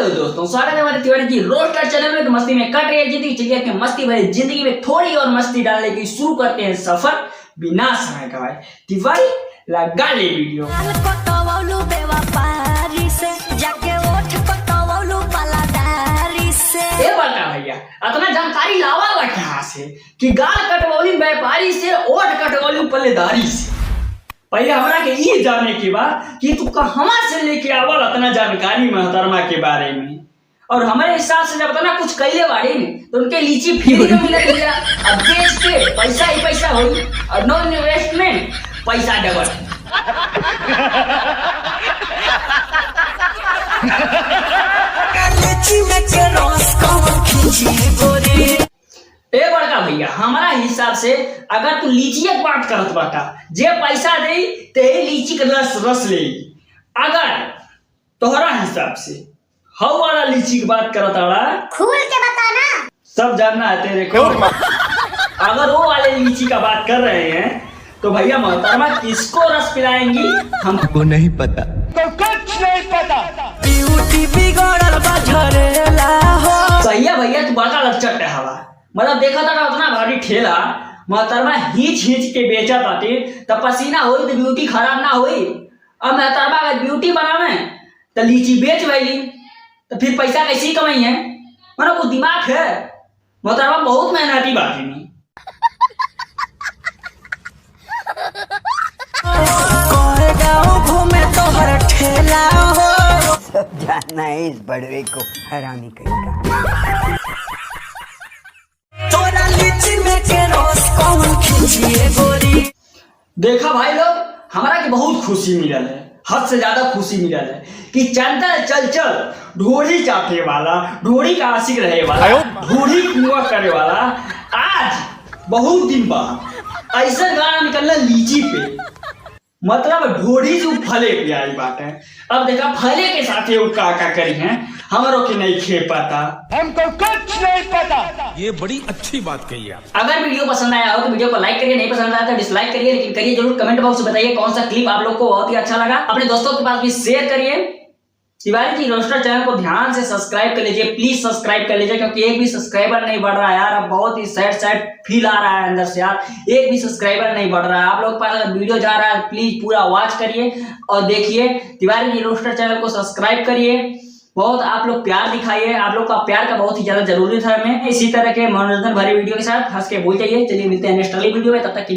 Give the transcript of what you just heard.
Hello दोस्तों, स्वागत है हमारे तिवारी जी रोस्टर चैनल में। तो मस्ती में कट रही है जिंदगी, चलिए अपनी मस्ती भरी जिंदगी में थोड़ी और मस्ती डालने की शुरू करते हैं सफर बिना समय गवाए। तिवारी लगा ले वीडियो। बता भैया, इतना जानकारी लावा कहाँ से कि गाल कटवौली व्यापारी से ओठ कटवौली पल्लेदारी से। पहले हमरा के ये जाने के बाद कि तू कहवा से लेके आवल इतना जानकारी मोहतरमा के बारे में। और हमारे हिसाब से जब तना कुछ कैले बाड़ी में तो उनके लीची फ्री में मिलत गया। अब बेच के पैसा ही पैसा होई और नो इन्वेस्टमेंट पैसा डबल। ए बड़का भैया, हमारा हिसाब से अगर तू लीची की बात करत बाटा, जे पैसा दे ते लीची के रस ले। अगर तोहरा हिसाब से हव वाला लीची की बात करत आड़ा, खोल के बता ना, सब जानना है तेरे को। अगर वो वाले लीची का बात कर रहे हैं तो भैया मोहतरमा किसको रस पिलाएंगी हमको नहीं पता। तो कुछ नहीं पता। ब्यूटी बिगड़ल बा झरेला हो। भैया भैया तू बड़का लच्चट है हवा। मतलब देखा था उतना भारी ठेला मोहतरमा हिच के बेचा ताते तब पसीना होई तो ब्यूटी खराब ना होई। अब मोहतरमा अगर ब्यूटी बनावे तो लीची बेच वैली तो फिर पैसा कैसे कमाई है। मतलब को दिमाग है मोहतरमा, बहुत मेहनती बाकी में। घूमे तो हर ठेला हो, सब जानना है इस बड़वे को हरामी कहेगा। देखा भाई लोग, हमारा की बहुत खुशी मिलल है, हद से ज्यादा खुशी मिलल है कि चंदन चल ढोरी चाटे वाला, ढोरी का आशिक रहे वाला, ढोरी कुआं करे वाला आज बहुत दिन बाद ऐसा गाना निकलना लीची पे। मतलब ढोरी से फले पे आई बात है। अब देखा फले के साथ वो का करी है हमारो के नहीं खे पाता, हमको कुछ नहीं पता। ये बड़ी अच्छी बात कही है। अगर वीडियो पसंद आया हो तो वीडियो को लाइक करिए, नहीं पसंद आया तो डिसलाइक करिए, लेकिन करिए जरूर। कमेंट बॉक्स में बताइए कौन सा क्लिप आप लोग को बहुत ही अच्छा लगा। अपने दोस्तों के पास भी शेयर करिए। तिवारी जी रोस्टर चैनल को ध्यान से सब्सक्राइब कर लीजिए, प्लीज सब्सक्राइब कर लीजिए, क्योंकि एक भी सब्सक्राइबर नहीं बढ़ रहा है यार। अब बहुत ही सैड फील आ रहा है अंदर से यार, एक भी सब्सक्राइबर नहीं बढ़ रहा है। आप लोग पास अगर वीडियो जा रहा है प्लीज पूरा वॉच करिए और देखिए। तिवारी जी रोस्टर चैनल को सब्सक्राइब करिए, बहुत आप लोग प्यार दिखाइए। आप लोग का प्यार का बहुत ही ज्यादा जरूरी था हमें। इसी तरह के मनोरंजन भरे वीडियो के साथ हंस के भूल जाइए। चलिए मिलते हैं नेक्स्ट वाली वीडियो में, तब तक